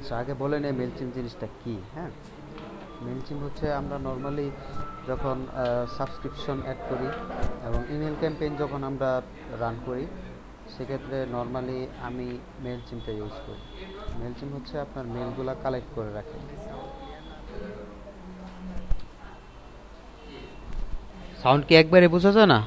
আচ্ছা, আগে বলে নেই মেলচিম জিনিসটা কি। হ্যাঁ, মেলচিম হচ্ছে আমরা নর্মালি যখন সাবস্ক্রিপশন অ্যাড করি এবং ইমেল ক্যাম্পেইন যখন আমরা রান করি, সেক্ষেত্রে নর্মালি আমি মেলচিমটা ইউজ করি। মেলচিম হচ্ছে আপনার মেলগুলা কালেক্ট করে রাখে। সাউন্ড কি একবারে বোঝা যায় না?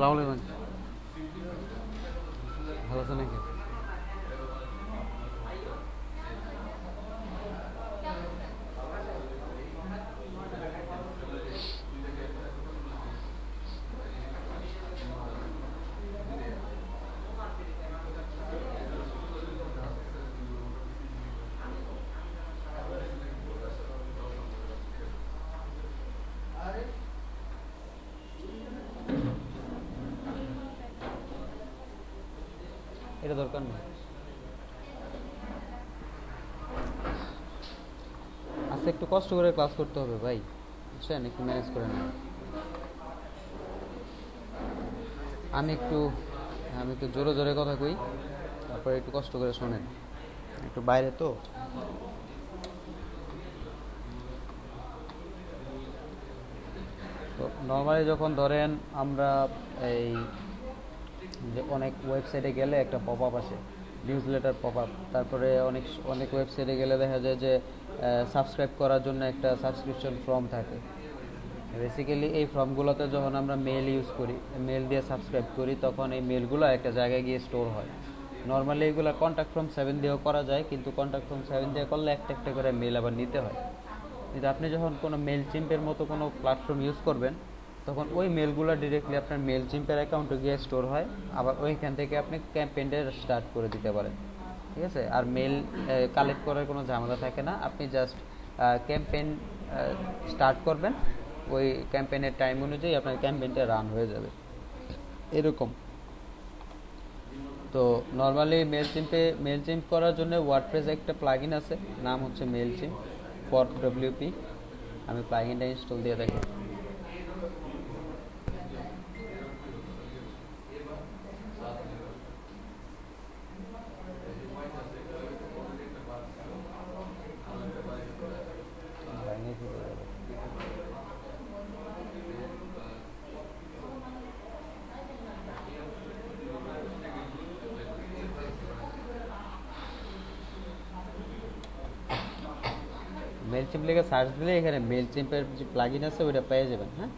আসসালামু আলাইকুম। ভালো আছেন নাকি? এটা দরকার নেই। আজকে একটু কষ্ট করে ক্লাস করতে হবে ভাই, বুঝছেন? একটু ম্যানেজ করে নেন। আমি একটু আমি একটু জোরে জোরে কথা কই, তারপরে একটু কষ্ট করে শোনেন। একটু বাইরে তো। তো নর্মালি যখন ধরেন আমরা এই যে অনেক ওয়েবসাইটে গেলে একটা পপ আপ আসে, নিউজ লেটার পপ আপ। তারপরে অনেক অনেক ওয়েবসাইটে গেলে দেখা যায় যে সাবস্ক্রাইব করার জন্য একটা সাবস্ক্রিপশন ফর্ম থাকে। বেসিক্যালি এই ফর্মগুলোতে যখন আমরা মেল ইউজ করি, মেল দিয়ে সাবস্ক্রাইব করি, তখন এই মেলগুলো একটা জায়গায় গিয়ে স্টোর হয়। নর্মালি এগুলো কন্ট্যাক্ট ফর্ম 7 দিয়েও করা যায়, কিন্তু কন্ট্যাক্ট ফর্ম 7 দিয়ে করলে একটা একটা করে মেল আবার নিতে হয়। কিন্তু আপনি যখন কোনো মেল চিম্পের মতো কোনো প্ল্যাটফর্ম ইউজ করবেন, তখন ওই মেলগুলো ডিরেক্টলি আপনার মেল চিম্পের অ্যাকাউন্টে গিয়ে স্টোর হয়। আবার ওইখান থেকে আপনি ক্যাম্পেইনটা স্টার্ট করে দিতে পারেন। ঠিক আছে? আর মেল কালেক্ট করার কোনো ঝামেলা থাকে না। আপনি জাস্ট ক্যাম্পেইন স্টার্ট করবেন, ওই ক্যাম্পেইনের টাইম অনুযায়ী আপনার ক্যাম্পেইনটা রান হয়ে যাবে, এরকম। তো নর্মালি মেল চিম্প করার জন্য ওয়ার্ডপ্রেস একটা প্লাগইন আছে, নাম হচ্ছে মেল চিম্প ফর ডব্লিউপি। আমি প্লাগইনটা ইনস্টল দিয়ে দেখি। মেল চিম্প লিখে সার্চ দিলে এখানে মেল চিম্পের যে প্লাগইন আছে ওইটা পেয়ে যাবেন। হ্যাঁ,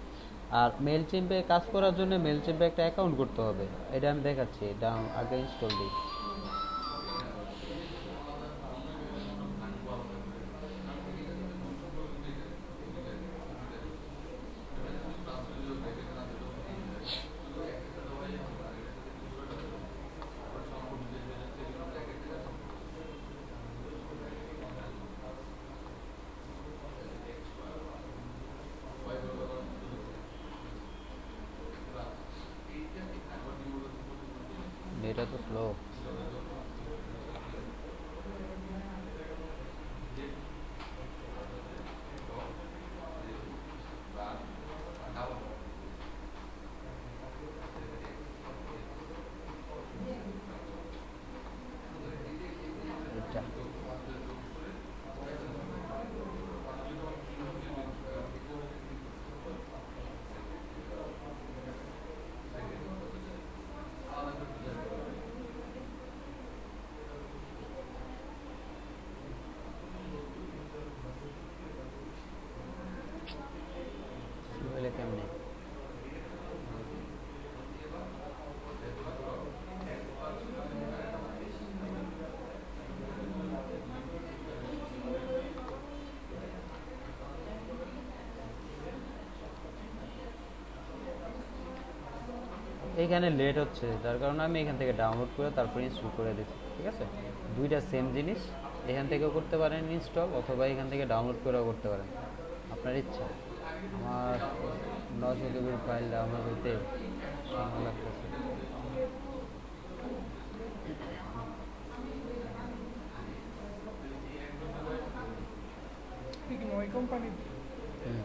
আর মেল চিম্পে কাজ করার জন্য মেল চিম্পে একটা অ্যাকাউন্ট করতে হবে। এটা আমি দেখাচ্ছি, এটা আগে ইনস্টল দিই। এটা তো স্লো। এটা হলে কেমনে? এইখানে লেট হচ্ছে, যার কারণে আমি এখান থেকে ডাউনলোড করে তারপরে ইনস্টল করে দিচ্ছি। ঠিক আছে? দুইটা সেম জিনিস, এখান থেকেও করতে পারেন ইনস্টল, অথবা এখান থেকে ডাউনলোড করেও করতে পারেন, আপনার ইচ্ছা। আমার 9 জিবির ফাইল ডাউনলোড হতে সময় লাগতেছে। ওই কোম্পানি হুম।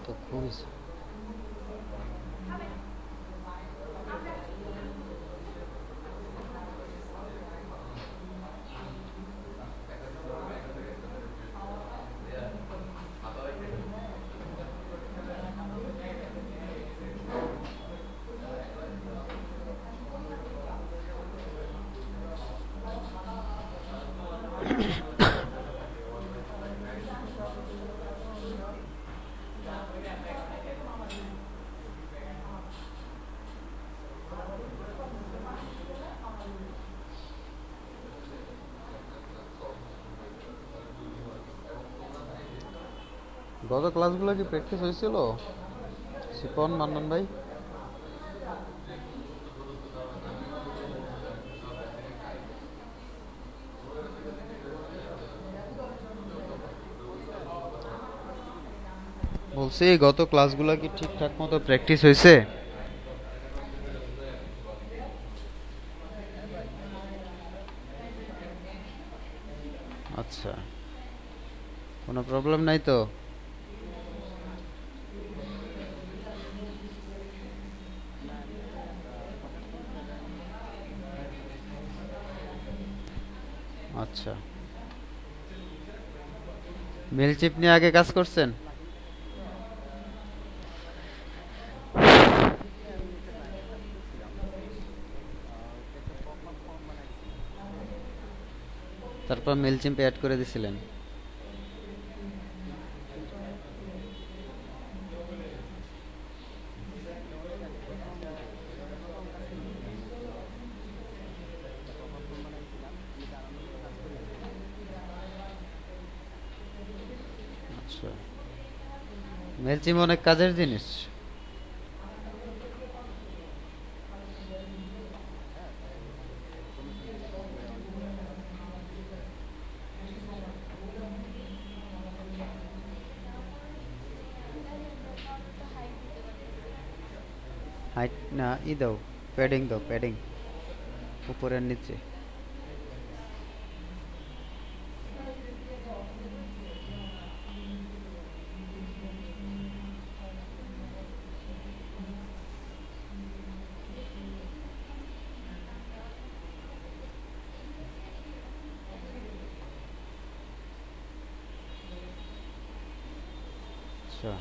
তো খুবই গত ক্লাসগুলো কি প্র্যাকটিস হয়েছিল শিপন মান্নান ভাই? বলছি গত ক্লাসগুলো কি ঠিকঠাক মতো প্র্যাকটিস হয়েছে? আচ্ছা, কোনো প্রবলেম নাই তো? আচ্ছা, মেল চিপ নিয়ে আগে কাজ করছেন? তারপর মেল চিপ অ্যাড করে দিছিলেন? আচ্ছা, মেল চিপ অনেক কাজের জিনিস। হাইট না দাও, প্যাডিং দাও, প্যাডিং উপরের নিচে। আচ্ছা,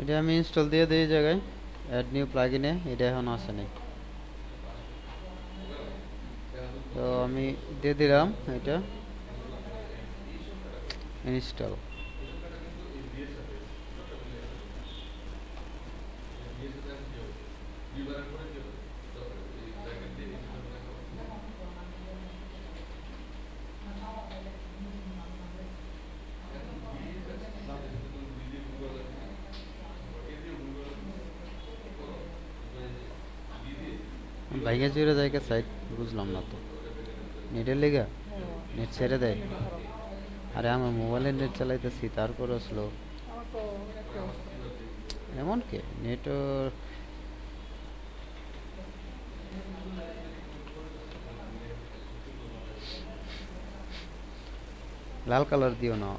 এটা আমি ইনস্টল দিয়ে দিই এই জায়গায় অ্যাড নিউ প্লাগইনে এটা এখন আসে নাই, তো আমি দিয়ে দিলাম এটা ইনস্টল। ভাইয়া জুড়ে যায় সাইট, বুঝলাম না তো, নেটের লেগা নেট ছেড়ে দেয়। আরে আমার মোবাইলের নেট চালাইতেছি তারপরে স্লো, এমন কে নেট লাল কালার দিও না,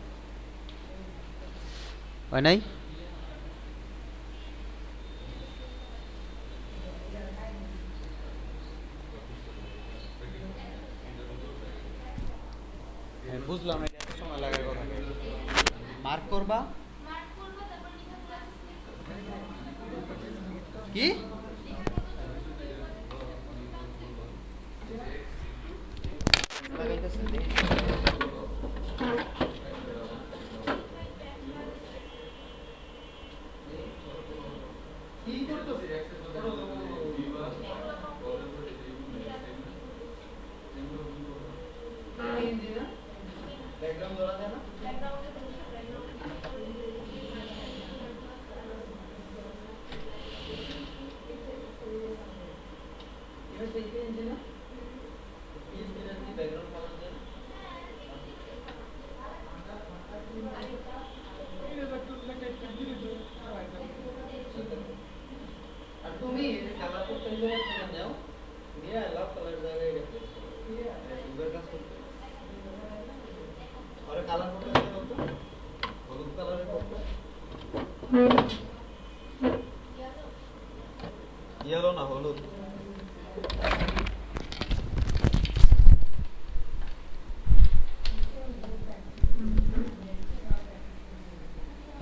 হয় নাই। বুঝলাম না এত সময় লাগার কথা, মার্ক করবা কি? ইয়েলো না হলুদ।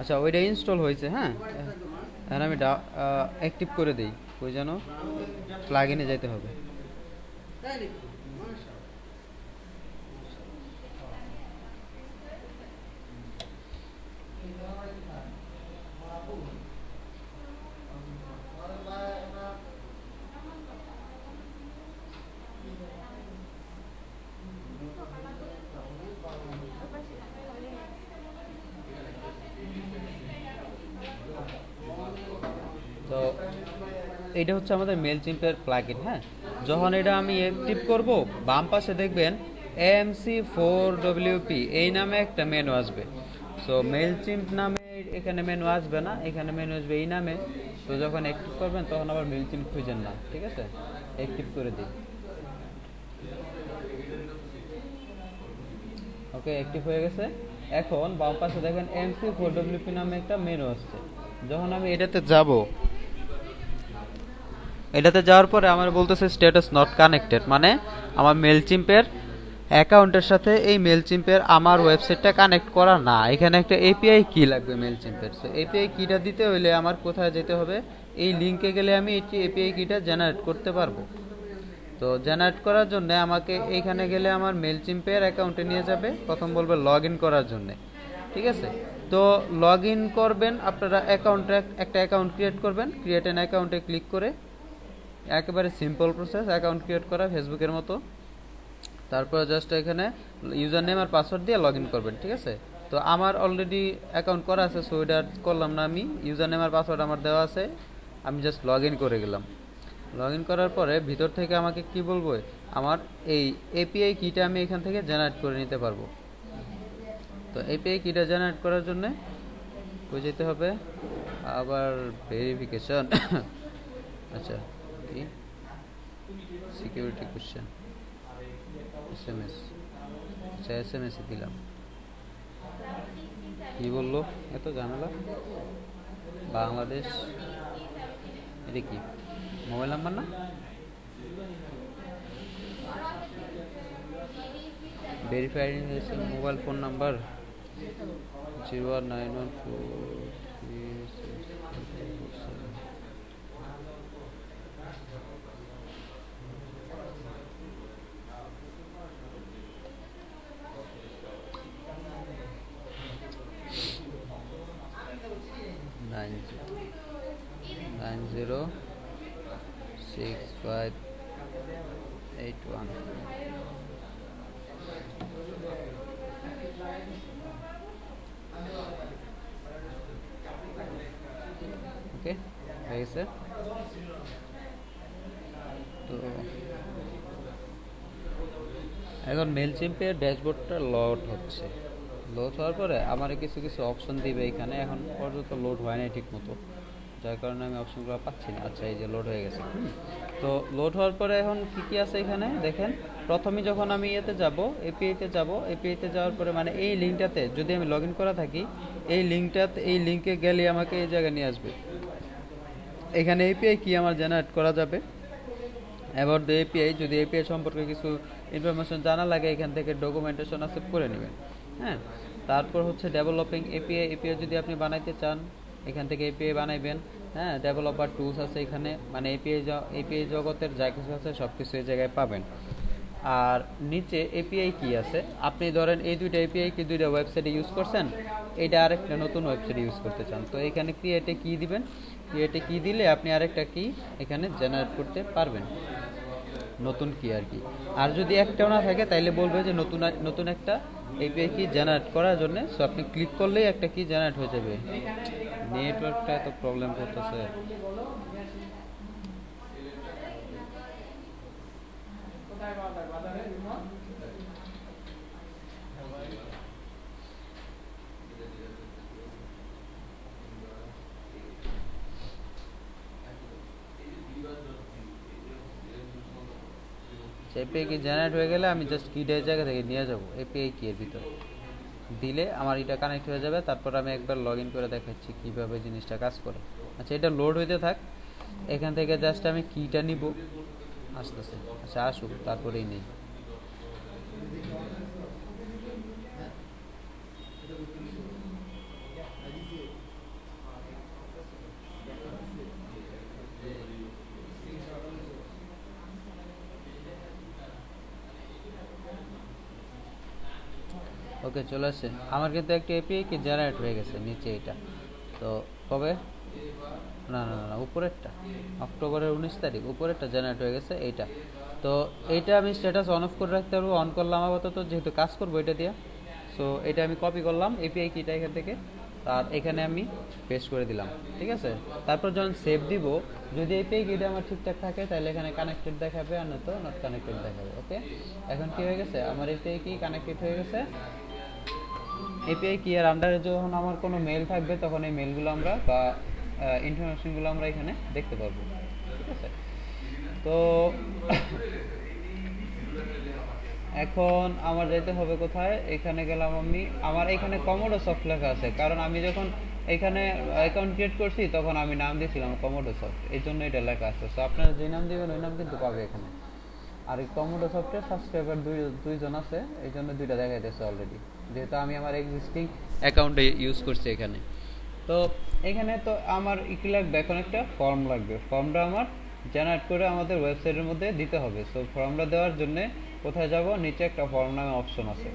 আচ্ছা ওইটা ইনস্টল হয়েছে, হ্যাঁ এখন আমি অ্যাক্টিভ করে দিই, ওই যেন প্লাগইনে যেতে হবে। তো এটা হচ্ছে আমাদের মেলচিম্পের প্লাগইন। হ্যাঁ, যখন এটা আমি অ্যাক্টিভ করব, বাম পাশে দেখবেন AMC4WP এই নামে একটা মেনু আসবে। সো মেলচিম্প নামে এখানে মেনু আসবে না, এখানে মেনু আসবে এই নামে। তো যখন অ্যাক্টিভ করবেন তখন আবার মেলচিম্প খুঁজেন না, ঠিক আছে? অ্যাক্টিভ করে দিই। ওকে, অ্যাক্টিভ হয়ে গেছে। এখন বাম পাশে দেখেন MC4WP নামে একটা মেনু আসছে। যখন আমি এটাতে যাব, এটাতে যাওয়ার পরে আমার বলতেছে স্ট্যাটাস নট কানেক্টেড, মানে আমার মেলচিম্পের অ্যাকাউন্টের সাথে এই মেলচিম্পের আমার ওয়েবসাইটটা কানেক্ট করা না। এখানে একটা এপিআই কি লাগবে মেলচিম্পের। সো এপিআই কিটা দিতে হইলে আমার কোথায় যেতে হবে? এই লিঙ্কে গেলে আমি এই এপিআই কিটা জেনারেট করতে পারবো। তো জেনারেট করার জন্য আমাকে এইখানে গেলে আমার মেলচিম্পের অ্যাকাউন্টে নিয়ে যাবে, প্রথম বলবে লগ ইন করার জন্য, ঠিক আছে? তো লগ ইন করবেন আপনারা, একটা অ্যাকাউন্ট ক্রিয়েট করবেন, ক্রিয়েট অ্যান অ্যাকাউন্টে ক্লিক করে, একেবারে সিম্পল প্রসেস অ্যাকাউন্ট ক্রিয়েট করা ফেসবুকের মতো। তারপর জাস্ট এখানে ইউজার নেম আর পাসওয়ার্ড দিয়ে লগ ইন করবেন, ঠিক আছে? তো আমার অলরেডি অ্যাকাউন্ট করা আছে, সো এটা করলাম না আমি, ইউজার নেম আর পাসওয়ার্ড আমার দেওয়া আছে, আমি জাস্ট লগ ইন করে গেলাম। লগ ইন করার পরে ভিতর থেকে আমাকে কি বলবো, আমার এই এপিআই কিটা আমি এখান থেকে জেনারেট করে নিতে পারবো। তো এপিআই কিটা জেনারেট করার জন্য কই যেতে হবে? আবার ভেরিফিকেশন। আচ্ছা, কি সিকিউরিটি কোশ্চেন এসএমএস, আচ্ছা এসএমএস দিলাম। কি বললো এত ঝামেলা? বাংলাদেশ, এটা কি মোবাইল নাম্বার না? ভেরিফাইড মোবাইল ফোন নাম্বার 09143 6581 ওকে হয়ে গেছে। তো এখন মেলচিম্পের ড্যাশবোর্ডটা লোড হচ্ছে। লোড হওয়ার পরে আমার কিছু কিছু অপশন দিবে এখানে, এখন পর্যন্ত লোড হয় না ঠিক মতো, যার কারণে আমি অপশনগুলো পাচ্ছি না। আচ্ছা এই যে লোড হয়ে গেছে। তো লোড হওয়ার পরে এখন কি কি আছে এখানে দেখেন। প্রথমে যখন আমি এতে যাব, এপিআইতে যাব, এপিআইতে যাওয়ার পরে মানে এই লিঙ্কটাতে যদি আমি লগ ইন করা থাকি, এই লিঙ্কে গেলে আমাকে এই জায়গায় নিয়ে আসবে। এখানে এপিআই কি আমার জেনারেট করা যাবে, অ্যাবাউট দ্য এপিআই, যদি এপিআই সম্পর্কে কিছু ইনফরমেশন জানা লাগে এখান থেকে ডকুমেন্টেশন আছে করে নেবেন। হ্যাঁ, তারপর হচ্ছে ডেভেলপিং এপিআই, এপিআই যদি আপনি বানাইতে চান এখান থেকে এপিআই বানাইবেন। হ্যাঁ, ডেভেলপার টুলস আছে এখানে, মানে এপিআই জগতের যা কিছু আছে সব কিছু এই জায়গায় পাবেন। আর নিচে এপিআই কি আছে, আপনি ধরেন এই দুইটা এপিআই কি দুইটা ওয়েবসাইটে ইউজ করছেন, এইটা আরেকটা নতুন ওয়েবসাইটে ইউজ করতে চান, তো এখানে ক্রিয়েটে কি দিবেন, ক্রিয়েটে কি দিলে আপনি আরেকটা কি এখানে জেনারেট করতে পারবেন, নতুন কি আর কি। আর যদি একটাও না থাকে তাইলে বলবে যে নতুন একটা এপিআই কি জেনারেট করার জন্য, সো আপনি ক্লিক করলেই একটা কি জেনারেট হয়ে যাবে। নেটওয়ার্কটা এত প্রবলেম করতেছে। এপিআই কি জেনারেট হয়ে গেলে আমি জাস্ট কিটা এই জায়গা থেকে নিয়ে যাব, এপিআই কি এর ভিতর দিলে আমার এটা কানেক্ট হয়ে যাবে। তারপর আমি একবার লগ ইন করে দেখাচ্ছি কীভাবে জিনিসটা কাজ করে। আচ্ছা এটা লোড হইতে থাক, এখান থেকে জাস্ট আমি কিটা নিব, আসতেছে। আচ্ছা আসুক, তারপরেই নেই। ওকে চলে আসছে, আমার কিন্তু একটা এপিআই কি জেনারেট হয়ে গেছে নিচে এটা। তো কবে, না না না উপরেরটা অক্টোবরের 19 তারিখ, উপরেরটা জেনারেট হয়ে গেছে এইটা। তো এইটা আমি স্ট্যাটাস অন অফ করে রাখতে পারবো, অন করলাম আপাতত যেহেতু কাজ করবো এটা দিয়ে। সো এটা আমি কপি করলাম এপিআই কিটা এখান থেকে, আর এখানে আমি পেস্ট করে দিলাম, ঠিক আছে। তারপর যখন সেভ দিব, যদি এপিআই কিটা আমার ঠিকঠাক থাকে তাহলে এখানে কানেক্টেড দেখাবে, আর নয়তো নট কানেক্টেড দেখাবে। ওকে, এখন কি হয়ে গেছে, আমার এপিআই কি কানেক্টেড হয়ে গেছে। এপিআই কি এর আন্ডারে যখন আমার কোনো মেল থাকবে তখন এই মেলগুলো আমরা বা ইনফরমেশনগুলো আমরা এখানে দেখতে পারবো, ঠিক আছে। তো এখন আমার যেতে হবে কোথায়, এখানে গেলাম আমি, আমার এখানে কমোডো সফট লেখা আছে, কারণ আমি যখন এখানে অ্যাকাউন্ট ক্রিয়েট করছি তখন আমি নাম দিয়েছিলাম কমোডো সফট, এই জন্য এটা লেখা আছে। সো আপনারা যে নাম দেবেন ওই নাম কিন্তু পাবে এখানে। আর এই কমোডো সফটের সাবস্ক্রাইবার দুইজন আছে, এই জন্য দুইটা দেখাইতেছে অলরেডি, যেহেতু আমি আমার এক্সিস্টিং অ্যাকাউন্টে ইউজ করছি এখানে। তো এখানে তো আমার কি লাগবে, এখন একটা ফর্ম লাগবে, ফর্মটা আমার জেনারেট করে আমাদের ওয়েবসাইটের মধ্যে দিতে হবে। সো ফর্মটা দেওয়ার জন্য কোথায় যাব, নিচে একটা ফর্ম নামে অপশন আছে,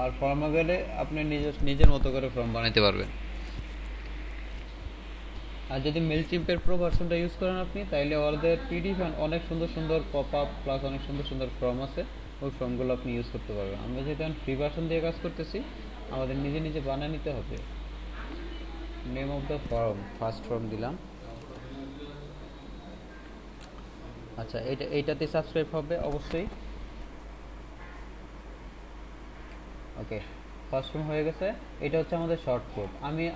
আর ফর্মে গেলে আপনি নিজের মতো করে ফর্ম বানাতে পারবেন। আর যদি মেলচিম্পের প্রো ভার্সনটা ইউজ করেন আপনি, তাইলে ওদের পিডিএফ অনেক সুন্দর সুন্দর পপ আপ প্লাস অনেক সুন্দর সুন্দর ফর্ম আছে, ওই ফর্মগুলো আপনি ইউজ করতে পারবেন। আমরা যেহেতু ফ্রি ভার্সন দিয়ে কাজ করতেছি, আমাদের নিজে নিজে বানিয়ে নিতে হবে। Name of the form, first form দিলাম। আচ্ছা এইটাতে সাবস্ক্রাইব হবে অবশ্যই। ওকে, ফার্স্ট ফর্ম হয়ে গেছে, এটা হচ্ছে আমাদের শর্টকাট।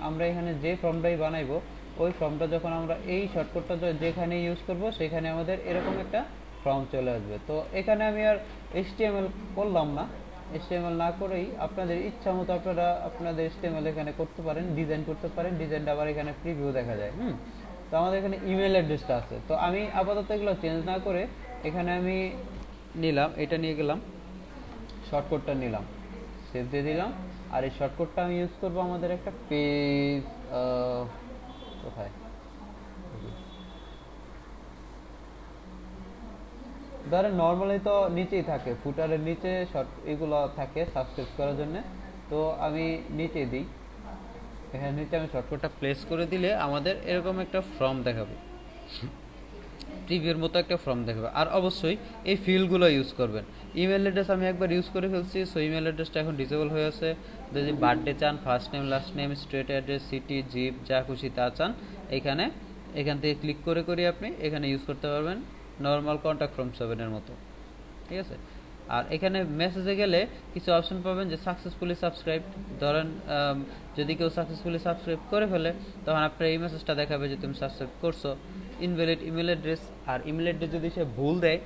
আমরা এখানে যে ফর্মটাই বানাইবো, ওই ফর্মটা যখন আমরা এই শর্টকাটটা যেখানে ইউজ করব সেখানে আমাদের এরকম একটা ফর্ম চলে আসবে। তো এখানে আমি আর এইচটিএমএল করলাম না, এইচটিএমএল না করেই আপনাদের ইচ্ছা মতো আপনারা আপনাদের এইচটিএমএল এখানে করতে পারেন, ডিজাইন করতে পারেন। ডিজাইনটা আবার এখানে প্রিভিউ দেখা যায়। তো আমাদের এখানে ইমেল অ্যাড্রেসটা আছে, তো আমি আপাতত এগুলো চেঞ্জ না করে এখানে আমি নিলাম, এটা নিয়ে গেলাম, শর্টকাটটা নিলাম, সেভ দিয়ে দিলাম। আর এই শর্টকাটটা আমি ইউজ করবো আমাদের একটা পেজ, কোথায়, ধরেন নর্মালি তো নিচেই থাকে, ফুটারের নিচে শর্ট এগুলো থাকে সাবস্ক্রাইব করার জন্য, তো আমি নিচে দিই এখানে নিচে আমি শর্টকাটটা প্লেস করে দিলে আমাদের এরকম একটা ফর্ম দেখাবে, প্রিভিউর মতো একটা ফর্ম দেখাবে। আর অবশ্যই এই ফিল্ডগুলো ইউজ করবেন। ইমেল অ্যাড্রেস আমি একবার ইউজ করে ফেলছি, সো ইমেল অ্যাড্রেসটা এখন ডিসেবল হয়ে আছে। যদি বার্থডে চান, first name, last name, street address, city, zip, যা খুশি তা চান, এখান থেকে ক্লিক করে করে আপনি এখানে ইউজ করতে পারবেন, নর্মাল কন্ট্যাক্ট ফ্রম 7 মতো, ঠিক আছে। আর এখানে মেসেজে গেলে কিছু অপশন পাবেন যে সাকসেসফুলি সাবস্ক্রাইব। ধরেন যদি কেউ সাকসেসফুলি সাবস্ক্রাইব করে ফেলে, তখন আপনার এই মেসেজটা দেখাবে যে তুমি সাবস্ক্রাইব করছো। ইনভ্যালিড ইমেল অ্যাড্রেস, আর ইমেল অ্যাড্রেস যদি সে ভুল দেয়,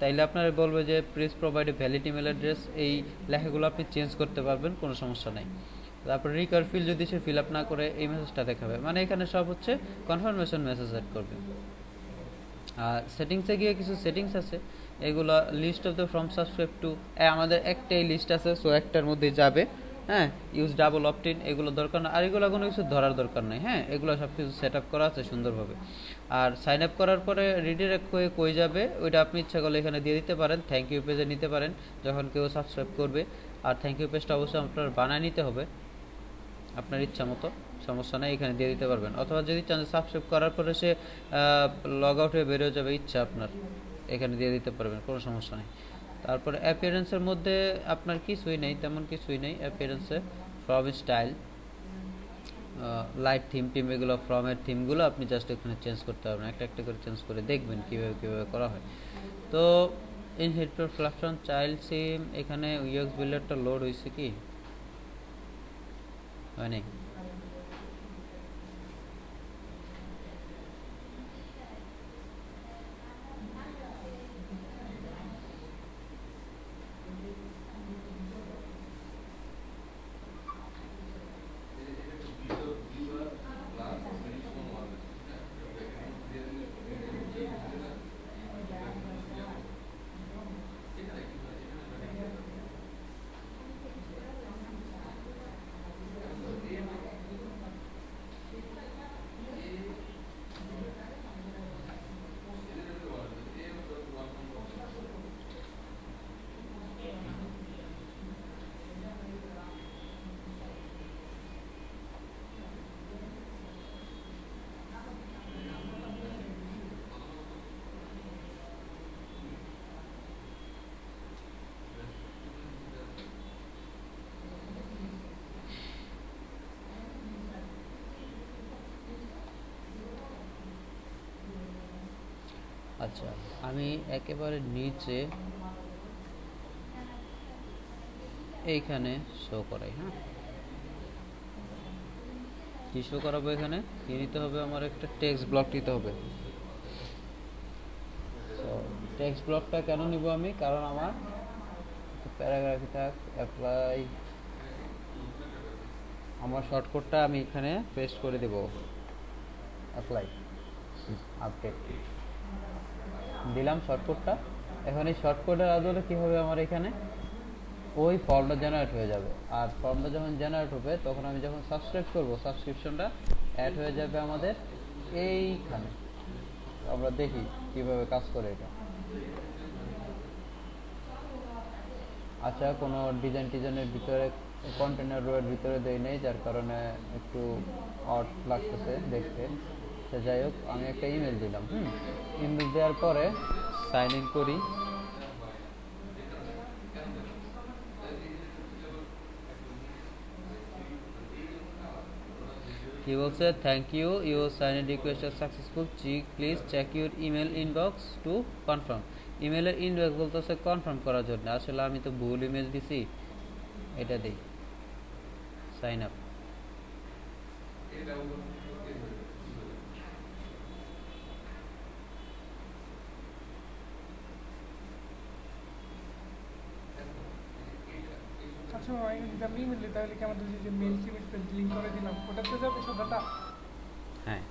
তাইলে আপনার বলবে যে please provide a valid email address. এই লেখাগুলো আপনি চেঞ্জ করতে পারবেন, কোনো সমস্যা নাই। তারপর রিকার ফিল যদি সে ফিল আপ না করে, এই মেসেজটা দেখাবে। মানে এখানে সব হচ্ছে কনফার্মেশন মেসেজ অ্যাড করবে। আর সেটিংসে গিয়ে কিছু সেটিংস আছে, এগুলো list of the from subscribe to, আমাদের একটাই লিস্ট আছে, সো একটার মধ্যে যাবে। হ্যাঁ, ইউজ ডাবল অপটিন, এগুলো দরকার না। আর এগুলো কোনো কিছু ধরার দরকার নেই। হ্যাঁ, এগুলো সব কিছু সেট আপ করা আছে সুন্দরভাবে। আর সাইন আপ করার পরে রিডিরেক্ট হয়ে কই যাবে, ওইটা আপনি ইচ্ছা করলে এখানে দিয়ে দিতে পারেন। থ্যাংক ইউ পেজে নিতে পারেন যখন কেউ সাবস্ক্রাইব করবে। আর থ্যাংক ইউ পেজটা অবশ্যই আপনার বানায় নিতে হবে আপনার ইচ্ছা মতো, সমস্যা নেই, এখানে দিয়ে দিতে পারবেন। অথবা যদি চান সাবস্ক্রাইব করার পরে সে লগ আউট হয়ে বেরিয়ে যাবে, ইচ্ছা আপনার, এখানে দিয়ে দিতে পারবেন, কোনো সমস্যা নেই। তারপরে অ্যাপিয়ারেন্সের মধ্যে আপনার কিছুই নেই, তেমন কিছুই নেই অ্যাপিয়ারেন্সে। Form style, light theme team, এগুলো ফ্রমের থিমগুলো আপনি জাস্ট এখানে চেঞ্জ করতে পারবেন, একটা একটা করে চেঞ্জ করে দেখবেন কীভাবে করা হয়। তো ইন হেডফোন ফ্লাকশন চাইল্ড সিম, এখানে ইউএক্স বিল্ডারটা লোড হয়েছে কি হয়নি? আচ্ছা, আমি একেবারে নিচে এইখানে শো করাই। হ্যাঁ, কি শো করাবো? এখানে কি নিতে হবে? আমার একটা টেক্সট ব্লক নিতে হবে। তো টেক্সট ব্লকটা কেন নিব আমি? কারণ আমার প্যারাগ্রাফি থাক অ্যাপ্লাই, আমার শর্টকাটটা আমি এখানে পেস্ট করে দেব। অ্যাপ্লাই, আপডেট দিলাম শর্টকাটটা। এখন এই শর্টকাটের আদলে কী হবে, আমার এখানে ওই ফর্মটা জেনারেট হয়ে যাবে। আর ফর্মটা যখন জেনারেট হবে, তখন আমি যখন সাবস্ক্রাইব করব, সাবস্ক্রিপশনটা অ্যাড হয়ে যাবে আমাদের এইখানে। আমরা দেখি কিভাবে কাজ করে এটা। আচ্ছা, কোনো ডিজাইনের ভিতরে, কন্টেনার রোয়ের ভিতরে দেই নেই, যার কারণে একটু অড লাগতেছে দেখতে। সে যাই হোক, আমি একটা ইমেল দিলাম। ইমেল দেওয়ার পরে সাইন ইন করি। কি বলছে? Thank you, your sign in request are successful, please check your email inbox to confirm. ইমেলের ইনবক্স বলতেছে কনফার্ম করার জন্য, আসলে আমি তো ভুল ইমেল দিছি, এটা দিই সাইন আপ। আচ্ছা, যদি আমি ইমেল দিই তাহলে কি আমাদের যে মেল সিমেন্টটা লিঙ্ক করে দিলাম ওটাতে যাবে সব ডাটা? হ্যাঁ,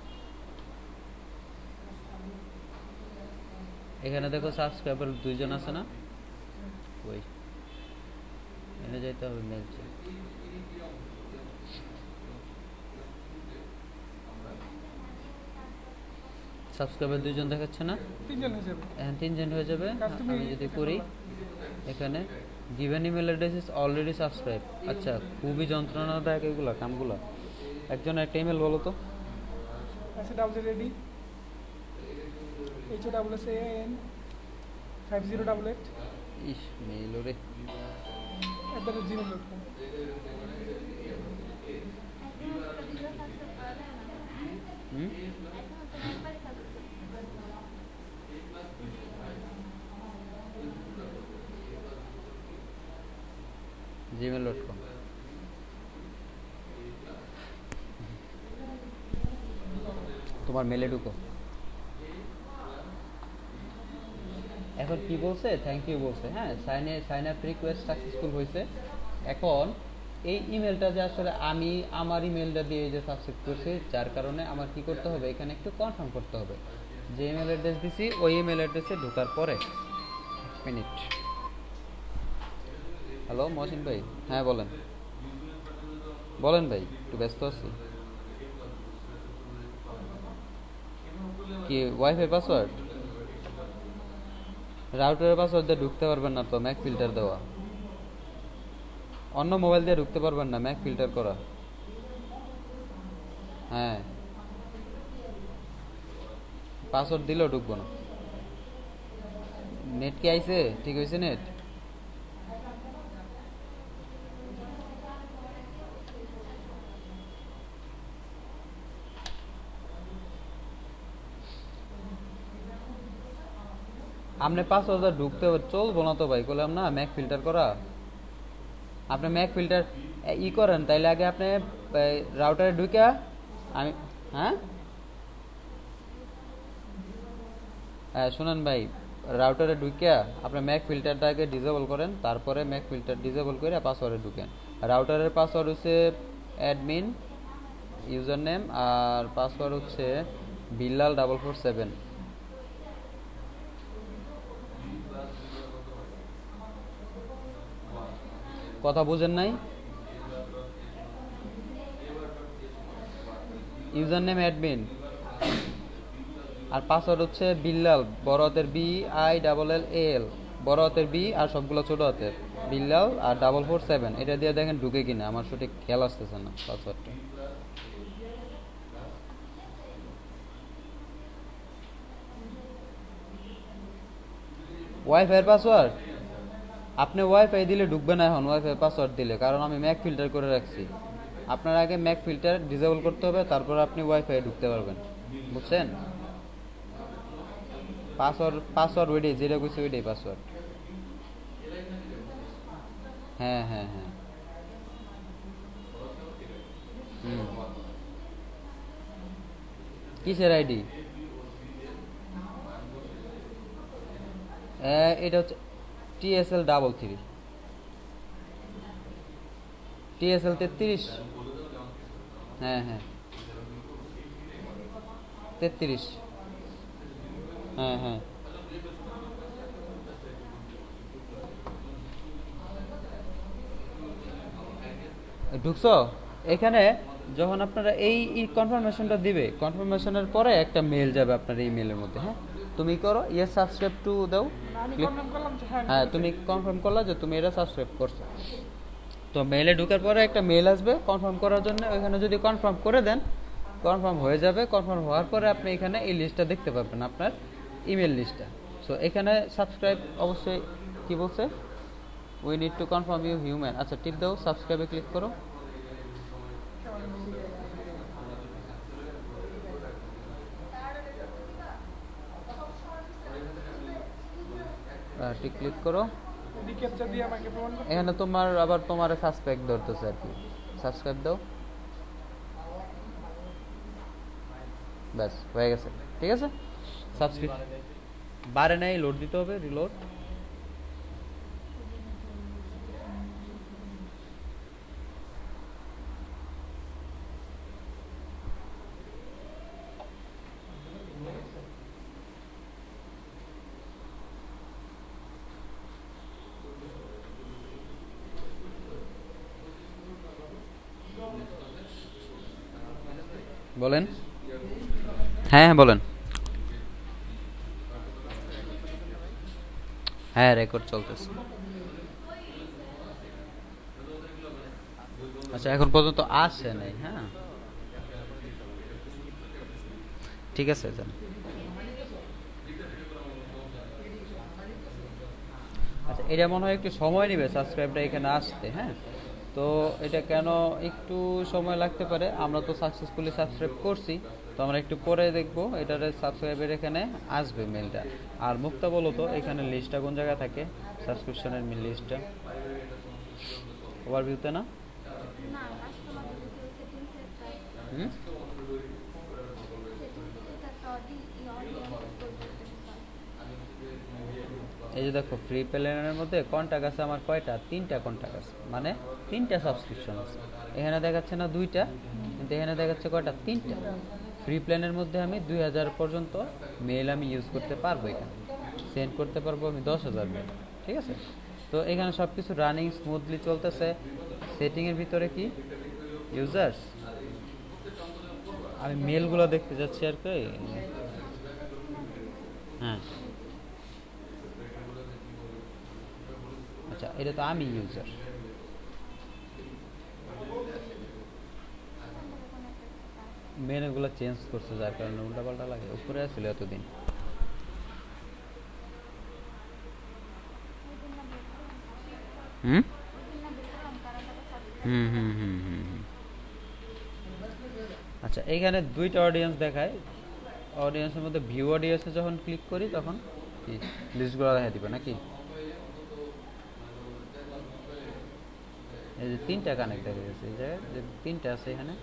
এখানে দেখো সাবস্ক্রাইবার 2 জন আছে না? ওই এনে যাইতে হবে মেল চেক। সাবস্ক্রাইবার 2 জন দেখাচ্ছে না? 3 জন হয়ে যাবে। হ্যাঁ, 3 জন হয়ে যাবে। আমি যদি করি এখানে given email address is already subscribe. আচ্ছা, খুবই যন্ত্রণাদায়ক এগুলো কামগুলো। একজন একটা ইমেল বলো তো। SAWZRED HOSSAN 5088 ইস মেইল রে। @gmail.com। হুম gmail.com। তোমার মেলে ঢুকো। এখন কি বলছে, থ্যাংক ইউ বলছে, হ্যাঁ সাইন আপ রিকোয়েস্ট সাকসেসফুল হয়েছে। এখন এই ইমেলটা যে আসলে আমি আমার ইমেলটা দিয়ে যে সাবস্ক্রাইব করছি, যার কারণে আমার কি করতে হবে, এখানে একটু কনফার্ম করতে হবে। যে ইমেল অ্যাড্রেস দিছি ওই ইমেল অ্যাড্রেসে ঢোকার পরে মিনিট। হ্যালো মহসিন ভাই, হ্যাঁ বলেন বলেন ভাই, একটু ব্যস্ত আছি। কি ওয়াইফাই পাসওয়ার্ড? রাউটারের পাসওয়ার্ড দিয়ে ঢুকতে পারবেন না তো, ম্যাক ফিল্টার দেওয়া। অন্য মোবাইল দিয়ে ঢুকতে পারবেন না, ম্যাক ফিল্টার করা। হ্যাঁ পাসওয়ার্ড দিলেও ঢুকবো না। নেট কি আইছে? ঠিক হয়েছে নেট? আপনি 5,000 ঢুকতে চলবো না তো ভাই, বললাম না ম্যাক ফিল্টার করা। আপনি ম্যাক ফিল্টার ই করেন, তাইলে আগে আপনি রাউটারে ঢুকে আমি হ্যাঁ শুনেন ভাই, রাউটারে ঢুকে আপনি ম্যাক ফিল্টারটা আগে ডিসেবল করেন, তারপরে ম্যাক ফিল্টার ডিসেবল করে পাসওয়ার্ডে ঢুকেন। রাউটারের পাসওয়ার্ড হচ্ছে অ্যাডমিন ইউজার নেম, আর পাসওয়ার্ড হচ্ছে বিল্লাল 447। কথা বুঝেন নাই? ইউজার নেম অ্যাডমিন আর পাসওয়ার্ড হচ্ছে বিল্লাল, বড় হাতের BILLAL, বড় হাতের বি আর সবগুলো ছোট হাতের, বিল্লাল আর 447। এটা দিয়ে দেখেন ঢুকে কিনা, আমার সঠিক খেয়াল আসতেছে না পাসওয়ার্ডটা। ওয়াইফাই পাসওয়ার্ড আপনি ওয়াইফাই দিলে ঢুকবে না এখন, ওয়াইফাই পাসওয়ার্ড দিলে, কারণ আমি ম্যাক ফিল্টার করে রাখছি। আপনার আগে ম্যাক ফিল্টার ডিসেবল করতে হবে, তারপর আপনি ওয়াইফাই ঢুকতে পারবেন, বুঝছেন? পাসওয়ার্ড ওইটাই, যেটা কইছে ওইটাই পাসওয়ার্ড। হ্যাঁ হ্যাঁ হ্যাঁ কিসের আইডি? এটা হচ্ছে TSL33, TSL33। হ্যাঁ হ্যাঁ 33। হ্যাঁ হ্যাঁ ঢুকছো এখানে। যখন আপনারা এই কনফার্মেশনটা দিবে, কনফার্মেশনের পরে একটা মেল যাবে আপনার এই মেলের মধ্যে। হ্যাঁ তুমি করো ইয়েস সাবস্ক্রাইব টু দাও, হ্যাঁ তুমি কনফার্ম করলা যে তুমি এটা সাবস্ক্রাইব করছো। তো মেলে ঢোকার পরে একটা মেল আসবে কনফার্ম করার জন্য, ওইখানে যদি কনফার্ম করে দেন কনফার্ম হয়ে যাবে। কনফার্ম হওয়ার পরে আপনি এখানে এই লিস্টটা দেখতে পাবেন, আপনার ইমেল লিস্টটা। সো এখানে সাবস্ক্রাইব অবশ্যই কি বলছে, we need to confirm you human. আচ্ছা টিপ দাও, সাবস্ক্রাইবে ক্লিক করো। ঠিক ক্লিক করো। এখানে তোমার আবার তোমার সাবস্ক্রাইব ধরতেছে আর কি, সাবস্ক্রাইব দাও, ব্যাস হয়ে গেছে। ঠিক আছে, সাবস্ক্রাইব বারে নাই, লোড দিতে হবে, রিলোড। বলেন। হ্যাঁ হ্যাঁ বলেন। হ্যাঁ রেকর্ড চলতেছে। আচ্ছা এখন পর্যন্ত আসে নাই। হ্যাঁ ঠিক আছে যান। আচ্ছা, এটা মনে হয় একটু সময় নেবে সাবস্ক্রাইবটা এখানে আসতে। হ্যাঁ, তো এটা কেন একটু সময় লাগতে পারে, আমরা তো সাকসেসফুলি সাবস্ক্রাইব করছি, তো আমরা একটু পরে দেখবো এটার সাবস্ক্রাইবের এখানে আসবে মেলটা। আর মুক্তা বলো তো এখানে লিস্টটা কোন জায়গায় থাকে, সাবস্ক্রিপশনের মেল লিস্টটা ওভারভিউতে না? না কাস্টমার যদি কেউ সেটিংসের প্রাইস হুম, সেটিংস এটা তো অডিয়েন্স করবে। এই যে দেখো ফ্রি প্ল্যানের মধ্যে কন্টাক্ট আছে আমার কয়টা, 3টা কন্টাক্ট আছে, মানে 3টা সাবস্ক্রিপশন আছে। এখানে দেখাচ্ছে না 2টা, কিন্তু এখানে দেখাচ্ছে কয়টা, 3টা। ফ্রি প্ল্যানের মধ্যে আমি 2000 পর্যন্ত মেল আমি ইউজ করতে পারবো, এখানে সেন্ড করতে পারবো আমি 10,000 মেল। ঠিক আছে, তো এখানে সব কিছু রানিং স্মুথলি চলতেছে। সেটিংয়ের ভিতরে কি ইউজার্স, আমি মেলগুলো দেখতে যাচ্ছি আর কি। হ্যাঁ, আচ্ছা, এটা তো আমি ইউজার। মেনুগুলো চেঞ্জ করছে যার কারণে উল্টাপাল্টা লাগে, উপরে আসছিল এতদিন। হুম হুম হুম হুম হুম হুম। আচ্ছা, এইখানে 2টা অডিয়েন্স দেখায়। অডিয়েন্সের মধ্যে ভিউ অডিয়েন্সে যখন ক্লিক করি তখন কি লিস্টগুলো দেখা দিবে নাকি? এই যে 3টা কানেক্ট দেখা গেছে, এই জায়গায় যে 3টা আছে এখানে।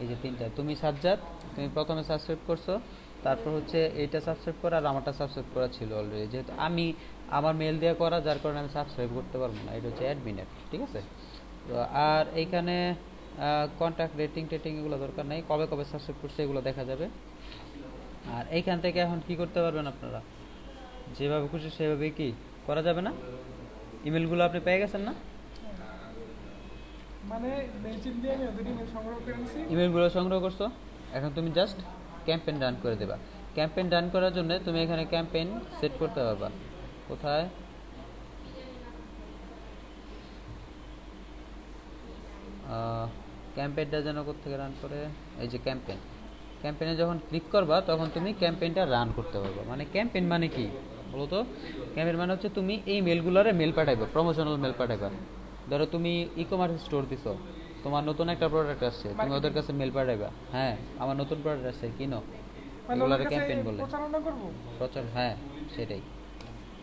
এই যে 3টা, তুমি সাজ্জাদ, তুমি প্রথমে সাবস্ক্রাইব করছো, তারপর হচ্ছে এইটা সাবস্ক্রাইব করা আর আমারটা সাবস্ক্রাইব করা ছিল অলরেডি, যেহেতু আমি আমার মেল দিয়ে করা যার কারণে আমি সাবস্ক্রাইব করতে পারবো না, এটা হচ্ছে অ্যাডমিনের। ঠিক আছে, তো আর এইখানে কন্ট্যাক্ট রেটিং টেটিং এগুলো দরকার নেই, কবে কবে সাবস্ক্রাইব করছে এগুলো দেখা যাবে। আর এইখান থেকে এখন কি করতে পারবেন আপনারা, যেভাবে খুশি সেভাবে কি করা যাবে না? ইমেলগুলো আপনি পেয়ে গেছেন না? মানে মেলচিপ দিয়ে আমি ওদের ইমেল সংগ্রহ করে নিছি। ইমেলগুলো সংগ্রহ করছো, এখন তুমি জাস্ট ক্যাম্পেইন রান করে দেবা। ক্যাম্পেইন রান করার জন্য তুমি এখানে ক্যাম্পেইন সেট করতে পারবা। কোথায়, ক্যাম্পেইনটা যেন কোত্থেকে রান করে, এই যে ক্যাম্পেইন। ক্যাম্পেইনে যখন ক্লিক করবা তখন তুমি ক্যাম্পেইনটা রান করতে পারবা। মানে ক্যাম্পেইন মানে কি বলো তো? ক্যাম্পেইন মানে হচ্ছে তুমি এই মেলগুলোরে মেল পাঠাইবা, প্রমোশনাল মেল পাঠাইবা। ধরো তুমি ই কমার্স স্টোর দিছো, তোমার নতুন একটা প্রোডাক্ট আসছে, তুমি ওদের কাছে মেল পাঠাইবা, হ্যাঁ আমার নতুন প্রোডাক্ট আসছে কিনো, মানে এগুলারে ওদের কাছে ক্যাম্পেইন বলে। প্রচারণা করব। প্রচার, হ্যাঁ সেটাই।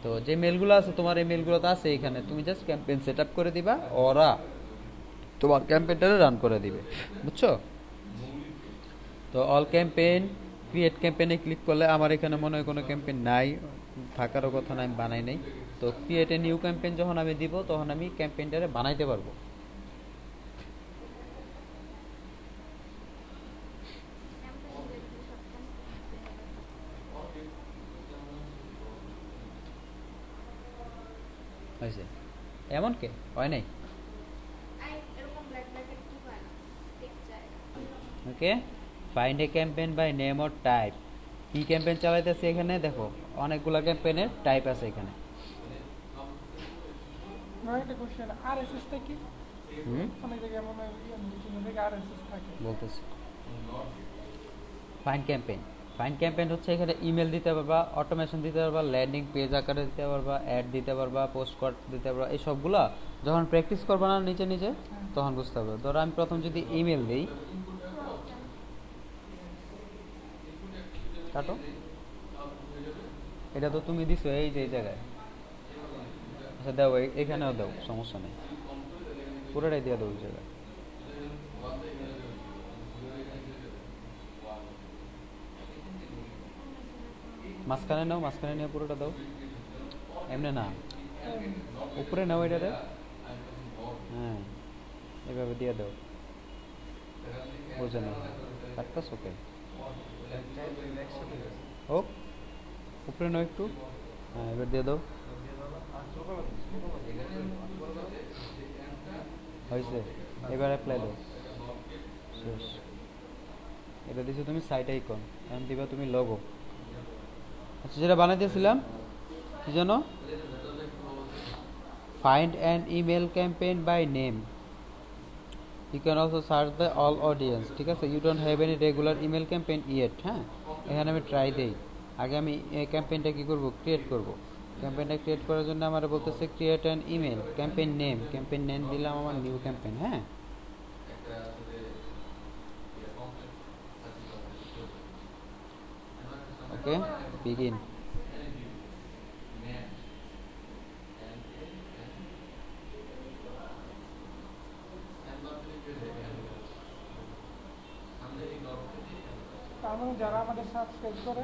তো যে মেলগুলো আছে তোমার, এই মেলগুলো তো আছে এখানে, তুমি জাস্ট ক্যাম্পেইন সেট আপ করে দিবা, ওরা তোমার ক্যাম্পেইনটারে রান করে দিবে, বুঝছো? তো অল ক্যাম্পেইন, ক্রিয়েট ক্যাম্পেইনে ক্লিক করলে আমার এখানে মনে হয় কোনো ক্যাম্পেইন নাই, থাকারও কথা না, আমি বানাই নাই। তো ক্রিয়েট এ নিউ ক্যাম্পেইন যখন আমি দিব তখন আমি ক্যাম্পেইনটারে বানাইতে পারবো। হয়েছে এমন কে হয় নাই? এরকম ব্ল্যাক ব্ল্যাকের কি হয় না টেক্সট যায়। Okay, find a campaign by name or type. কি ক্যাম্পেইন চালাইতেছি এখানে দেখো, অনেকগুলো ক্যাম্পেইনের টাইপ আছে এখানে। আমার একটা কোশ্চেন, আরএসএস টা কি? হুম, অনেক জায়গায় মনে হয় বিভিন্ন জায়গায় আরএসএস থাকে। বলতেছি। ফাইন্ড ক্যাম্পেইন, ফাইন্ড ক্যাম্পেইন হচ্ছে এখানে ইমেল দিতে পারবা, অটোমেশন দিতে পারবা, ল্যান্ডিং পেজ আকারে দিতে পারবা, অ্যাড দিতে পারবা, পোস্ট কার্ড দিতে পারবা। এই সবগুলা যখন প্র্যাকটিস করবা না নিজে নিজে তখন বুঝতে পারবে। ধরো আমি প্রথম যদি ইমেল দিই, কাটো, এটা তো তুমি দিছো এই যে এই জায়গায়, আচ্ছা দাও এখানেও দাও, সমস্যা নেই, পুরোটাই দিয়ে দাও ওই জায়গায়। মাঝখানে নাও, মাঝখানে নিয়ে পুরোটা দাও, এমনি না, উপরে নাও এটারে, হ্যাঁ এভাবে দিয়ে দাও, বুঝে নাও, কাটতাস ওকে, হোক উপরে নাও একটু, হ্যাঁ এবার দিয়ে দাও, হয়েছে, এবার অ্যাপ্লাই দাও, শেষ। এটা দিছো তুমি সাইট আইকন, এখন দিবা তুমি লোগো। আচ্ছা, যেটা বানাই দিয়েছিলাম কি জানো, find an email campaign by name. You can also search the all audience. ঠিক আছে, you don't have any regular email campaign yet. হ্যাঁ, এখানে আমি ট্রাই দেই। আগে আমি এই ক্যাম্পেইনটা কি করব, ক্রিয়েট করব। ক্যাম্পেইনটা ক্রিয়েট করার জন্য আমরা বলতেছে create an email campaign name. Campaign name দিলাম আমার নিউ ক্যাম্পেইন। হ্যাঁ, ওকে, বিগিন। তার মানে যারা আমাদের সাবস্ক্রাইব করে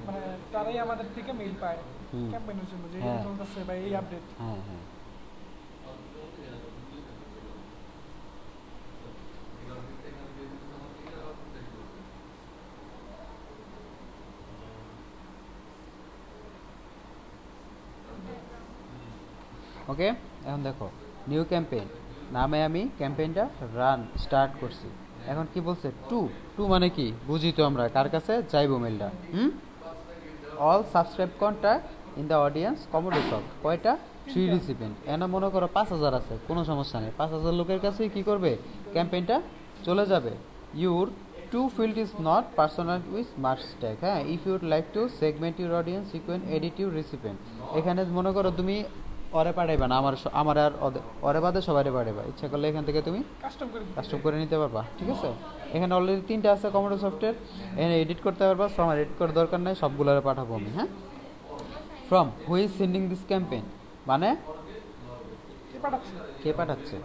মানে তারাই আমাদের থেকে মেইল পায় হুম। ক্যাম্পেইনের জন্য যে হ্যাঁ। এই চলতেছে বা এই আপডেট। হ্যাঁ হ্যাঁ, ওকে। এখন দেখো নিউ ক্যাম্পেইন নামে আমি ক্যাম্পেইনটা রান স্টার্ট করছি। এখন কি বলছে টু টু মানে কি বুঝি তো আমরা, কার কাছে যাইব মেলটা। All subscribe contact in the audience কমোডো soft. কয়টা? 3 রিসিপিয়েন্ট। এনা মনে করো 5000 আছে, কোনো সমস্যা নেই। 5000 লোকের কাছে কি করবে, ক্যাম্পেইনটা চলে যাবে। Your to field is not personal with marks tag. হ্যাঁ, if you'd like to segment your audience you can edit your recipient. এখানে মনে করো তুমি ওরে পাঠাইবা না, আমার আর ওরে বাদে সবারে পাঠাইবা। ইচ্ছা করলে এখান থেকে তুমি কাস্টম করে নিতে পারবা। ঠিক আছে, এখানে অলরেডি 3টা আছে কমোডো সফটওয়্যার, এখানে এডিট করতে পারবা। সো আমার এডিট করার দরকার নাই, সবগুলোরে পাঠাবো আমি। হ্যাঁ, from who is sending this campaign মানে কে পাঠাচ্ছে।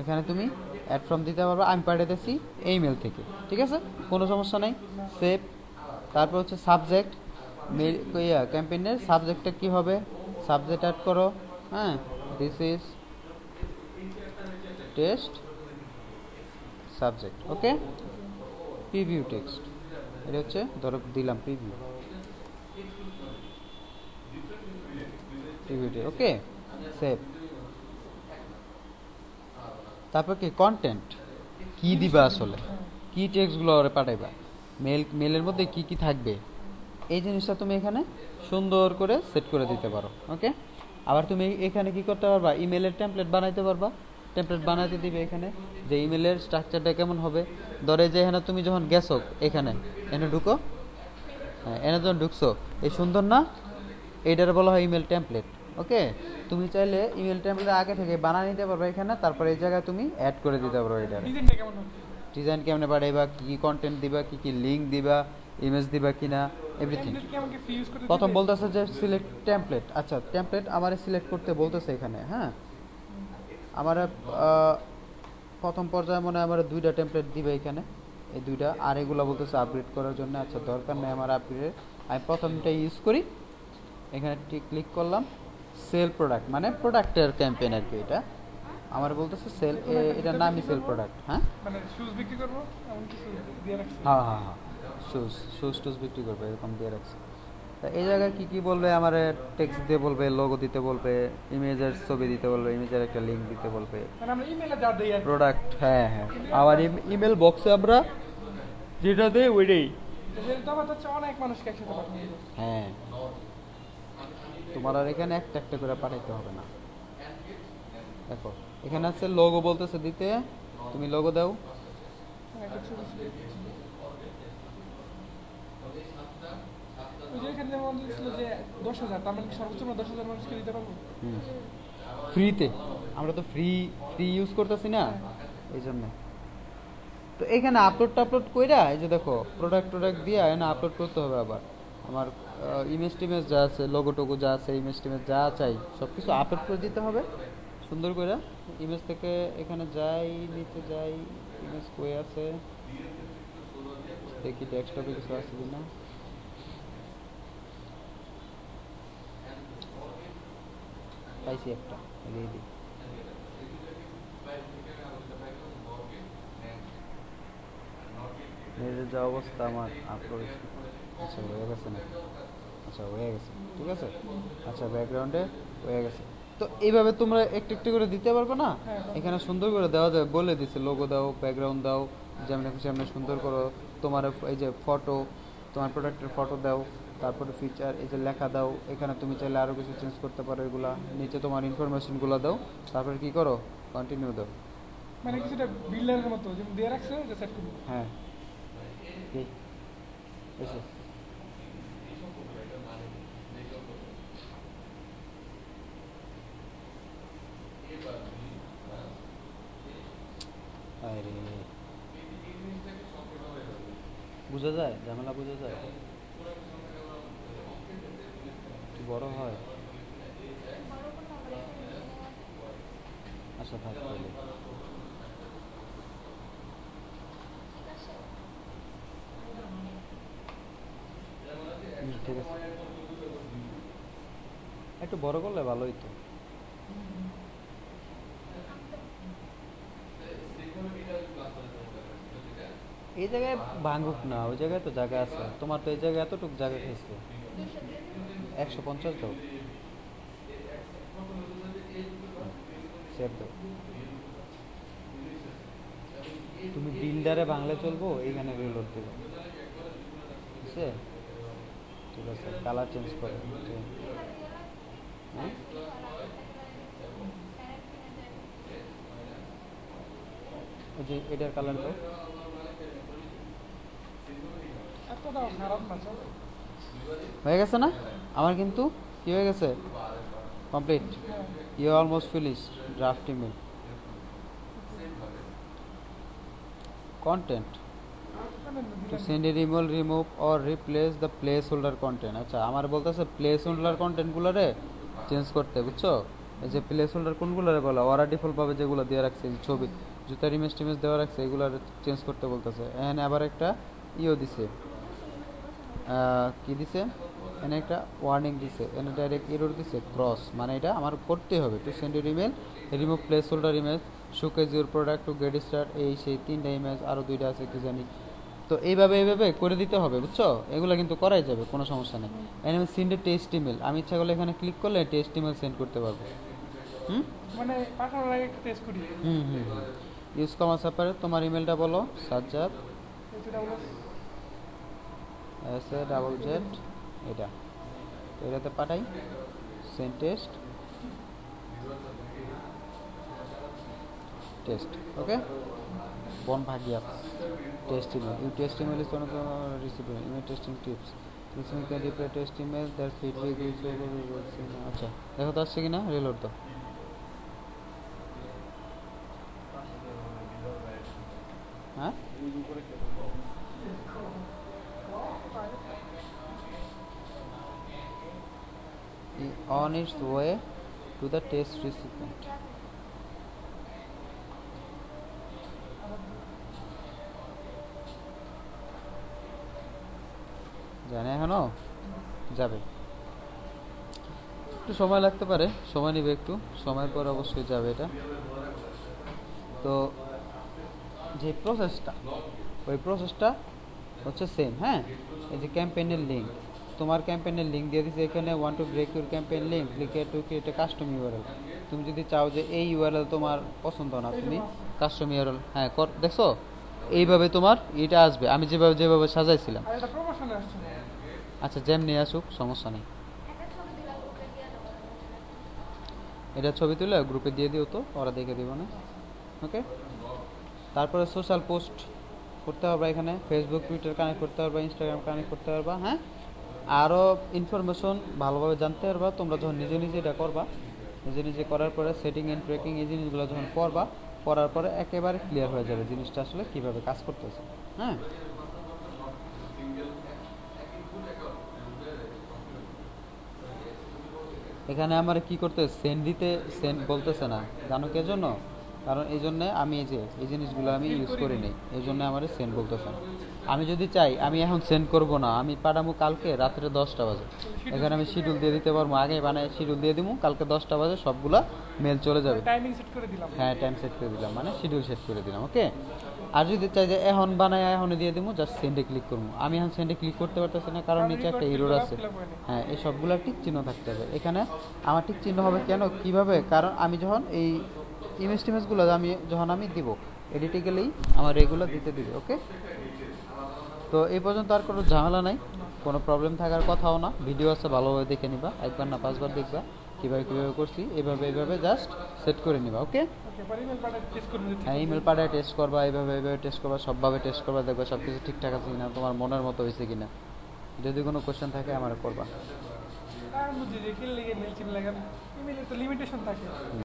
এখানে তুমি অ্যাড ফ্রম দিতে পারবা। আমি পাঠাতেছি এই মেল থেকে। ঠিক আছে, কোনো সমস্যা নাই। সেভ। তারপর হচ্ছে সাবজেক্ট, মেল ক্যাম্পেইনের সাবজেক্টটা কি হবে, সাবজেক্ট অ্যাড করো। হ্যাঁ, this is test subject. Okay, preview text, এটা হচ্ছে ধরো দিলাম প্রিভিউ। ওকে, সেভ। তারপর কি কন্টেন্ট কি দিবা, আসলে কি টেক্সটগুলো ওরে পাঠাইবা, মেলের মধ্যে কি কি থাকবে, এই জিনিসটা তুমি এখানে সুন্দর করে সেট করে দিতে পারো। ওকে, আবার তুমি এখানে কি করতে পারবা, ইমেলের টেমপ্লেট বানাইতে পারবা। টেমপ্লেট বানাইতে দিবে এখানে যে ইমেলের স্ট্রাকচারটা কেমন হবে। ধরে যে এখানে তুমি যখন গেছো এখানে এনে ঢুকো, হ্যাঁ এনে যখন ঢুকছো, এই সুন্দর না, এইটার বলা হয় ইমেল টেমপ্লেট। ওকে, তুমি চাইলে ইমেল টেমপ্লেট আগে থেকে বানিয়ে নিতে পারবে এখানে, তারপরে এই জায়গায় তুমি অ্যাড করে দিতে পারো। এটা ডিজাইন কেমনে বাড়াইবা, কি কি কন্টেন্ট দিবা, কি কি লিঙ্ক দিবা, ইমেজ দিবা কিনা, এভরিথিং। প্রথম বলতেছে যে সিলেক্ট টেমপ্লেট। আচ্ছা, টেমপ্লেট আমারে সিলেক্ট করতে বলতেছে এখানে। হ্যাঁ, আমার প্রথম পর্যায়ে মনে হয় আমার 2টা টেমপ্লেট দিবে এখানে, এই 2টা। আর এগুলো বলতেছে আপগ্রেড করার জন্য। আচ্ছা, দরকার নেই আমার আপগ্রেড, আমি প্রথমটা ইউজ করি। এখানে ক্লিক করলাম, সেল প্রোডাক্ট মানে প্রোডাক্টের ক্যাম্পেইন আর কি। এটা আমার বলতেছে সেল, এটার নামই সেল প্রোডাক্ট। হ্যাঁ, মানে শুজ বিক্রি করব এমন কিছু দিয়ে রাখছি। হ্যাঁ হ্যাঁ হ্যাঁ, শুজ বিক্রি করবে এরকম দিয়ে রাখছি। তা এই জায়গায় কি কি বলবে, আমার টেক্সট দিয়ে বলবে, লোগো দিতে বলবে, ইমেজের ছবি দিতে বলবে, ইমেজের একটা লিঙ্ক দিতে বলবে, মানে আমরা ইমেলে যা দেই আর কি। প্রোডাক্ট। হ্যাঁ হ্যাঁ, আমার ইমেল বক্সে আমরা যেটা দেই ওইটাই। এর তো আবার হচ্ছে অনেক মানুষকে একসাথে পাঠানো যায়। হ্যাঁ, তোমার আর এখানে একটা একটা করে পাঠাইতে হবে না। দেখো এখানে আছে লোগো বলতেছে দিতে, তুমি লোগো দাও। একটা ছবি ছিল। ওই যে এখানে যেমন ছিল যে 10,000, তার মানে সর্বোচ্চ আমরা 10,000 মানুষকে দিতে পারবো। ফ্রিতে, আমরা তো ফ্রি ইউজ করতেছি না, এই জন্য। তো এখানে আপলোড কইরা এই যে দেখো প্রোডাক্ট দিয়ে এখানে আপলোড করতে হবে। আবার আমার ইমেজ টিমেজ যা আছে, লোগো টোগো যা আছে, ইমেজ টিমেজ যা চাই সব কিছু আপলোড করে দিতে হবে সুন্দর করে। ইমেজ থেকে এখানে যাই, নিচে যাই, ইমেজ কই আছে দেখি, ডেস্কটপে কিছু আছে কিনা। পাইছি একটা, দিয়ে দিই। মেয়েদের যা অবস্থা আমার আপলোড। আচ্ছা, হয়ে গেছে না? আচ্ছা, হয়ে গেছে, ঠিক আছে। আচ্ছা, ব্যাকগ্রাউন্ডে হয়ে গেছে। তো এইভাবে তোমরা একটু একটু করে দিতে পারবে না? এখানে সুন্দর করে দেওয়া যায়, বলে দিছে লোগো দাও, ব্যাকগ্রাউন্ড দাও, যেমন খুশি এমনি সুন্দর করো। তোমার এই যে ফটো, তোমার প্রোডাক্টের ফটো দাও, তারপরে ফিচার এই যে লেখা দাও, এখানে তুমি চাইলে আরও কিছু চেঞ্জ করতে পারো, এগুলা নিচে তোমার ইনফরমেশনগুলো দাও, তারপরে কি করো কন্টিনিউ দাও। মানে কিছুটা বিল্ডারের মতো যেমন দিয়ে রাখছে এটা সেট করবো। হ্যাঁ কি এসে আরে বোঝা যায়, ঝামেলা বোঝা যায়, একটু বড় হয়। বড় কোনো হবে আচ্ছা থাক তাহলে। ঠিক আছে। ঠিক আছে, একটু বড় করলে ভালোই তো। এই জায়গায় ভাঙুক না, ওই জায়গায় তো জায়গা আছে, তোমার তো এই জায়গায় এতটুকু জায়গা খেয়েছে। 200 দিয়ে দিবো। 150 দাও, সেভ দাও। তুমি বিল্ডারে বাংলা চলবো, এইখানে রিলোড দেবো, ঠিক আছে? ঠিক আছে, কালার চেঞ্জ করো। হ্যাঁ ওই যে এটার কালার দাও। এতটাও খারাপ না, চলো। হয়ে গেছে না? আমার কিন্তু কি হয়ে গেছে, কমপ্লিট। হ্যাঁ। You almost finish draft email content মানে টু দিলাম। Send a remove remove or replace the placeholder content. আচ্ছা আমার বলতেছে প্লেস হোল্ডার কন্টেন্টগুলোরে চেঞ্জ করতে, বুঝছো? এই যে প্লেস হোল্ডার কোনগুলোরে বলো, ওরা ডিফল্টভাবে যেগুলো দিয়ে রাখছে, এই যে ছবি জুতার ইমেজ টিমেজ দেওয়া রাখছে, এগুলো চেঞ্জ করতে বলতেছে। এখানে আবার একটা ইও দিছে, কি দিছে, এখানে একটা ওয়ার্নিং দিছে, এখানে ডাইরেক্ট এরর দিছে ক্রস, মানে এটা আমার করতে হবে। To send your email remove place holder image showcase your product to get start, এই সেই 3টা ইমেজ, আরও 2টা আছে কি জানি। তো এইভাবে এইভাবে করে দিতে হবে, বুঝছো? এগুলো কিন্তু করাই যাবে, কোনো সমস্যা নেই। এখানে সেন্ড এ টেস্ট ইমেল, আমি ইচ্ছা করলে এখানে ক্লিক করলে টেস্ট ইমেল সেন্ড করতে পারবো। হুম মানে পাঠানোর আগে একটা টেস্ট করি। হুম হুম ইউজ কমার সাপারে তোমার ইমেলটা বলো, সাজ্জাদ সেটা হলো SAZZ, এটা তো এটাতে পাঠাই, সেন্ড টেস্ট টেস্ট, ওকে। বন ভাগিয়া test email, you test email is one of the receive email testing tips, listen can reply test email their feedback is over. আচ্ছা দেখো তো আসছে কিনা, রিলোড দাও। হ্যাঁ on its way to the test recipient. জানে এখনো যাবে, একটু সময় লাগতে পারে, সময় নেবে একটু, সময়ের পর অবশ্যই যাবে এটা। তো যে প্রসেসটা, ওই প্রসেসটা হচ্ছে সেম। হ্যাঁ এই যে ক্যাম্পেইনের লিঙ্ক, তোমার ক্যাম্পেইনের লিঙ্ক দিয়ে দিচ্ছে এখানে, one to break your campaign link click to create a custom URL. তুমি যদি চাও যে এই ইউআরএল তোমার পছন্দ না, তুমি কাস্টম ইউআরএল হ্যাঁ দেখছো, এইভাবে তোমার এটা আসবে, আমি যেভাবে যেভাবে সাজাইছিলাম। আর এটা প্রমোশনে আসছে না। আচ্ছা যেমনি আসুক সমস্যা নেই, একটা ছবি দিলাম গ্রুপে দিয়ে দেবো। এটা ছবি তুলে গ্রুপে দিয়ে দিও, তো ওরা দেখে দিব না, ওকে। তারপরে সোশ্যাল পোস্ট করতে পারবা, এখানে ফেসবুক টুইটার কানেক্ট করতে পারবা, ইনস্টাগ্রাম কানেক্ট করতে পারবা। হ্যাঁ আরও ইনফরমেশন ভালোভাবে জানতে পারবা তোমরা যখন নিজে নিজে এটা করবা। নিজে নিজে করার পরে সেটিং অ্যান্ড ট্র্যাকিং এই জিনিসগুলো যখন করবা, করার পরে একেবারে ক্লিয়ার হয়ে যাবে জিনিসটা আসলে কীভাবে কাজ করতেছে। হ্যাঁ এখানে আমার কি করতে, সেন্ড দিতে সেন্ড বলতেছে না, জানো কে জন্য? কারণ এই জন্যে আমি এই জিনিসগুলো আমি ইউজ করি নাই, এই জন্য আমার সেন্ড বলতেছে না। আমি যদি চাই আমি এখন সেন্ড করব না, আমি পাঠাবো কালকে রাত্রে 10টা বাজে, এখানে আমি শিডিউল দিয়ে দিতে পারবো, আগে বানায় শিডিউল দিয়ে দিব, কালকে 10টা বাজে সবগুলা মেল চলে যাবে। টাইমিং সেট করে দিলাম। হ্যাঁ টাইম সেট করে দিলাম, মানে শিডিউল সেট করে দিলাম, ওকে। আর যদি চাই যে এখন বানায় এখন দিয়ে দিব, জাস্ট সেন্ডে ক্লিক করবো। আমি এখন সেন্ডে ক্লিক করতে পারতেছি না, কারণ নিচে একটা এরর আছে। হ্যাঁ এই সবগুলো টিক চিহ্ন থাকতে হবে এখানে। আমার টিক চিহ্ন হবে কেন, কিভাবে? কারণ আমি যখন এই ইমেজ টিমেজগুলো যখন আমি দিব এডিটে গেলেই আমার এগুলো দিতে দিবে, ওকে। তো এই পর্যন্ত আর কোনো ঝামেলা নাই। কোনো প্রবলেম থাকার কথাও না। ভিডিও আছে, ভালোভাবে দেখে নিবা, একবার না 5 বার দেখবা কীভাবে করছি, এইভাবে জাস্ট সেট করে নিবা। ওকে, ওকে, পরে ইমেল পাঠায় টেস্ট করে নিতে। হ্যাঁ, ইমেল পাঠায় টেস্ট করবা, এইভাবে টেস্ট করবা, সবভাবে টেস্ট করবা, দেখবা সব কিছু ঠিকঠাক আছে কিনা, তোমার মনের মতো হয়েছে কিনা। যদি কোনো কোশ্চেন থাকে আমার করবা। বুঝি যে কি লাগে মেল চিন লাগান, ইমেলে তো লিমিটেশন থাকে।